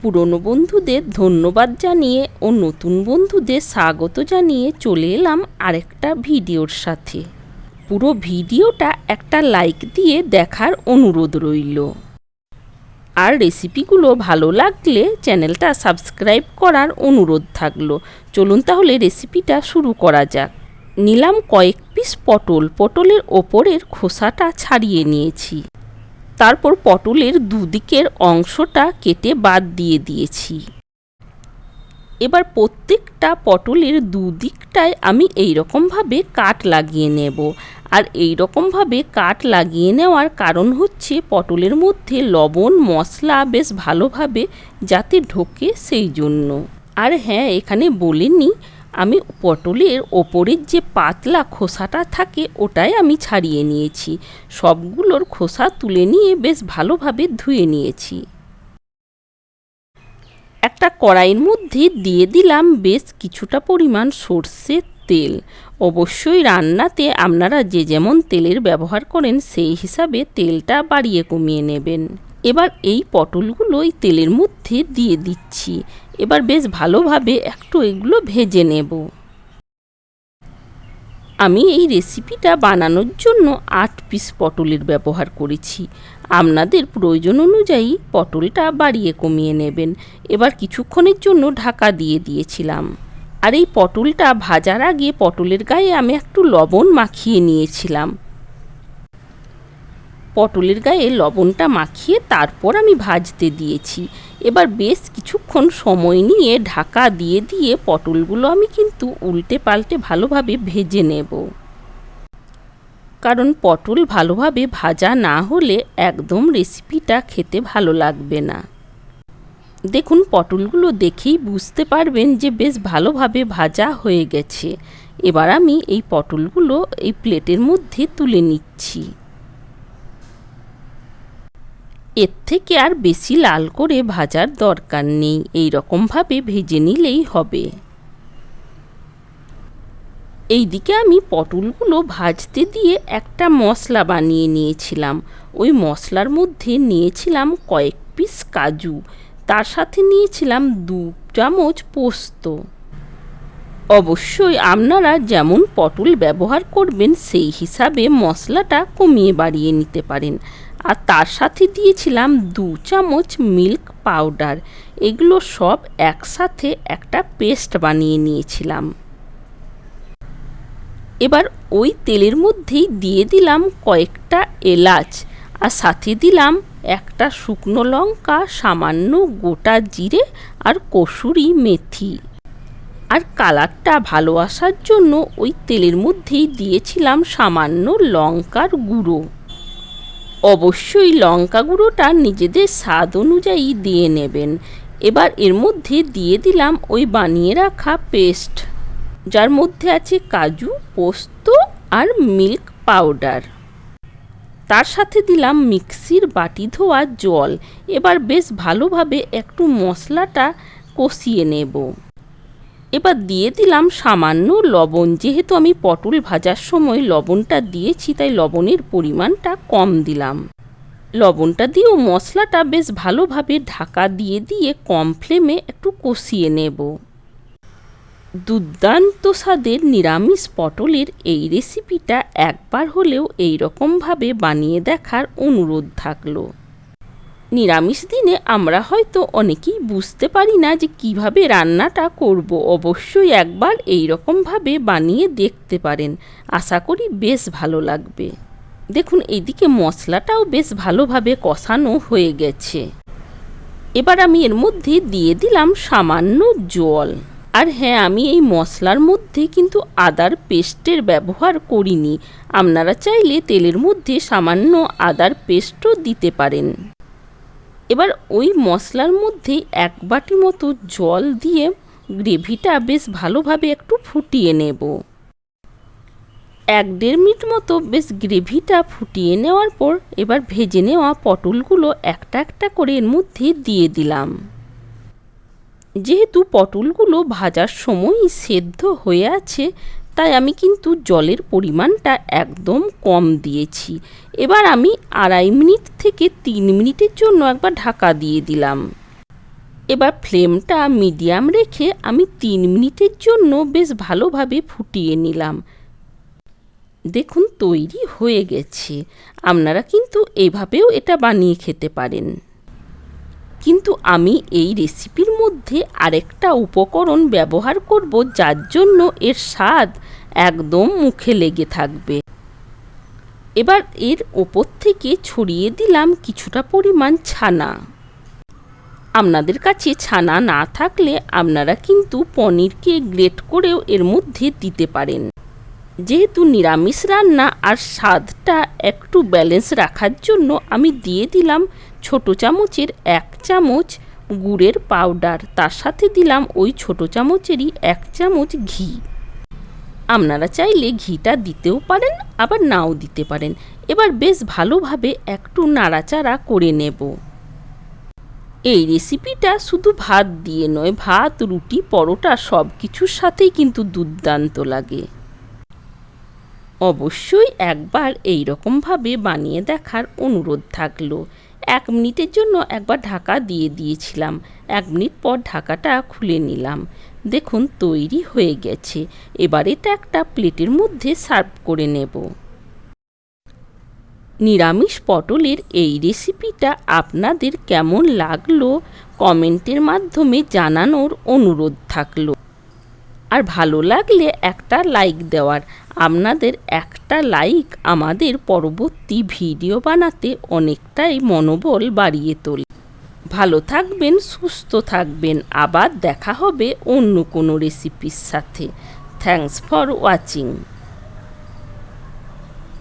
পুরনো বন্ধুদের ধন্যবাদ জানিয়ে ও নতুন বন্ধুদের স্বাগত জানিয়ে চলে এলাম আরেকটা ভিডিওর সাথে। পুরো ভিডিওটা একটা লাইক দিয়ে দেখার অনুরোধ রইল, আর রেসিপিগুলো ভালো লাগলে চ্যানেলটা সাবস্ক্রাইব করার অনুরোধ থাকলো। চলুন তাহলে রেসিপিটা শুরু করা যাক। নিলাম কয়েক পিস পটলের ওপরের খোসাটা ছাড়িয়ে নিয়েছি। তারপর পটলের দুদিকের অংশটা কেটে বাদ দিয়ে দিয়েছি। এবার প্রত্যেকটা পটলের দুদিকটায় আমি এইরকমভাবে কাট লাগিয়ে নেব। আর এইরকমভাবে কাট লাগিয়ে নেওয়ার কারণ হচ্ছে পটলের মধ্যে লবণ মশলা বেশ ভালোভাবে যাতে ঢোকে সেই জন্য। আর হ্যাঁ, এখানে বলিনি, আমি পটলের ওপরের যে পাতলা খোসাটা থাকে ওটাই আমি ছাড়িয়ে নিয়েছি। সবগুলোর খোসা তুলে নিয়ে বেশ ভালোভাবে ধুয়ে নিয়েছি। একটা কড়াইয়ের মধ্যে দিয়ে দিলাম বেশ কিছুটা পরিমাণ সর্ষের তেল। অবশ্যই রান্নাতে আপনারা যে যেমন তেলের ব্যবহার করেন সেই হিসাবে তেলটা বাড়িয়ে কমিয়ে নেবেন। এবার এই পটলগুলো এই তেলের মধ্যে দিয়ে দিচ্ছি। এবার বেশ ভালোভাবে একটু এগুলো ভেজে নেব। আমি এই রেসিপিটা বানানোর জন্য 8 পিস পটলের ব্যবহার করেছি। আপনাদের প্রয়োজন অনুযায়ী পটলটা বাড়িয়ে কমিয়ে নেবেন। এবার কিছুক্ষণের জন্য ঢাকা দিয়ে দিয়েছিলাম। আর এই পটলটা ভাজার আগে পটলের গায়ে আমি একটু লবণ মাখিয়ে নিয়েছিলাম। পটলের গায়ে লবণটা মাখিয়ে তারপর আমি ভাজতে দিয়েছি। এবার বেশ কিছুক্ষণ সময় নিয়ে ঢাকা দিয়ে দিয়ে পটলগুলো আমি কিন্তু উল্টে পাল্টে ভালোভাবে ভেজে নেব, কারণ পটল ভালোভাবে ভাজা না হলে একদম রেসিপিটা খেতে ভালো লাগবে না। দেখুন, পটলগুলো দেখেই বুঝতে পারবেন যে বেশ ভালোভাবে ভাজা হয়ে গেছে। এবার আমি এই পটলগুলো এই প্লেটের মধ্যে তুলে নিচ্ছি। এর থেকে আর বেশি লাল করে ভাজার দরকার নেই, এই রকমভাবে ভেজে নিলেই হবে। এইদিকে আমি পটলগুলো ভাজতে দিয়ে একটা মশলা বানিয়ে নিয়েছিলাম। ওই মশলার মধ্যে নিয়েছিলাম কয়েক পিস কাজু, তার সাথে নিয়েছিলাম 2 চামচ পোস্ত। অবশ্যই আপনারা যেমন পটল ব্যবহার করবেন সেই হিসাবে মশলাটা কমিয়ে বাড়িয়ে নিতে পারেন। আর তার সাথে দিয়েছিলাম 2 চামচ মিল্ক পাউডার। এগুলো সব একসাথে একটা পেস্ট বানিয়ে নিয়েছিলাম। এবার ওই তেলের মধ্যেই দিয়ে দিলাম কয়েকটা এলাচ, আর সাথে দিলাম একটা শুকনো লঙ্কা, সামান্য গোটা জিরে আর কসুরি মেথি। আর কালারটা ভালো আসার জন্য ওই তেলের মধ্যেই দিয়েছিলাম সামান্য লঙ্কার গুঁড়ো। অবশ্যই লঙ্কা গুঁড়োটা নিজেদের স্বাদ অনুযায়ী দিয়ে নেবেন। এবার এর মধ্যে দিয়ে দিলাম ওই বানিয়ে রাখা পেস্ট, যার মধ্যে আছে কাজু, পোস্ত আর মিল্ক পাউডার। তার সাথে দিলাম মিক্সির বাটি ধোয়া জল। এবার বেশ ভালোভাবে একটু মশলাটা কষিয়ে নেব। এবার দিয়ে দিলাম সামান্য লবণ। যেহেতু আমি পটল ভাজার সময় লবণটা দিয়েছি তাই লবণের পরিমাণটা কম দিলাম। লবণটা দিয়েও মশলাটা বেশ ভালোভাবে ঢাকা দিয়ে দিয়ে কম ফ্লেমে একটু কষিয়ে নেব। দুর্দান্ত স্বাদের নিরামিষ পটলের এই রেসিপিটা একবার হলেও এই রকমভাবে বানিয়ে দেখার অনুরোধ থাকলো। নিরামিষ দিনে আমরা হয়তো অনেকেই বুঝতে পারি না যে কিভাবে রান্নাটা করব। অবশ্যই একবার এই রকমভাবে বানিয়ে দেখতে পারেন, আশা করি বেশ ভালো লাগবে। দেখুন, এইদিকে মশলাটাও বেশ ভালোভাবে কষানো হয়ে গেছে। এবার আমি এর মধ্যে দিয়ে দিলাম সামান্য জল। আর হ্যাঁ, আমি এই মশলার মধ্যে কিন্তু আদার পেস্টের ব্যবহার করিনি। আপনারা চাইলে তেলের মধ্যে সামান্য আদার পেস্টও দিতে পারেন। এবার ওই মশলার মধ্যে 1 বাটি মতো জল দিয়ে গ্রেভিটা বেশ ভালোভাবে একটু ফুটিয়ে নেব। 1-1.5 মিনিট মতো বেশ গ্রেভিটা ফুটিয়ে নেওয়ার পর এবার ভেজে নেওয়া পটলগুলো একটা একটা করে এর মধ্যে দিয়ে দিলাম। যেহেতু পটলগুলো ভাজার সময়ই সেদ্ধ হয়ে আছে তাই আমি কিন্তু জলের পরিমাণটা একদম কম দিয়েছি। এবার আমি 2.5 মিনিট থেকে 3 মিনিটের জন্য একবার ঢাকা দিয়ে দিলাম। এবার ফ্লেমটা মিডিয়াম রেখে আমি 3 মিনিটের জন্য বেশ ভালোভাবে ফুটিয়ে নিলাম। দেখুন তৈরি হয়ে গেছে। আপনারা কিন্তু এভাবেও এটা বানিয়ে খেতে পারেন। কিন্তু আমি এই রেসিপির মধ্যে আরেকটা উপকরণ ব্যবহার করব, যার জন্য এর স্বাদ একদম মুখে লেগে থাকবে। এবার এর ওপর থেকে ছড়িয়ে দিলাম কিছুটা পরিমাণ ছানা। আপনাদের কাছে ছানা না থাকলে আপনারা কিন্তু পনিরকে গ্রেট করেও এর মধ্যে দিতে পারেন। যেহেতু নিরামিষ রান্না আর স্বাদটা একটু ব্যালেন্স রাখার জন্য আমি দিয়ে দিলাম ছোটো চামচের 1 চামচ গুড়ের পাউডার, তার সাথে দিলাম ওই ছোটো চামচেরই 1 চামচ ঘি। আপনারা চাইলে ঘিটা দিতেও পারেন, আবার নাও দিতে পারেন। এবার বেশ ভালোভাবে একটু নাড়াচাড়া করে নেব। এই রেসিপিটা শুধু ভাত দিয়ে নয়, ভাত, রুটি, পরোটা সব কিছুর সাথেই কিন্তু দুর্দান্ত লাগে। অবশ্যই একবার এই রকমভাবে বানিয়ে দেখার অনুরোধ থাকলো। 1 মিনিটের জন্য একবার ঢাকা দিয়ে দিয়েছিলাম। 1 মিনিট পর ঢাকাটা খুলে নিলাম। দেখুন তৈরি হয়ে গেছে। এবার এটা একটা প্লেটের মধ্যে সার্ভ করে নেব। নিরামিষ পটলের এই রেসিপিটা আপনাদের কেমন লাগলো কমেন্টের মাধ্যমে জানানোর অনুরোধ থাকলো। আর ভালো লাগলে একটা লাইক দেওয়ার। আপনাদের একটা লাইক আমাদের পরবর্তী ভিডিও বানাতে অনেকটাই মনোবল বাড়িয়ে তোলে। ভালো থাকবেন, সুস্থ থাকবেন। আবার দেখা হবে অন্য কোনো রেসিপির সাথে। Thanks for watching.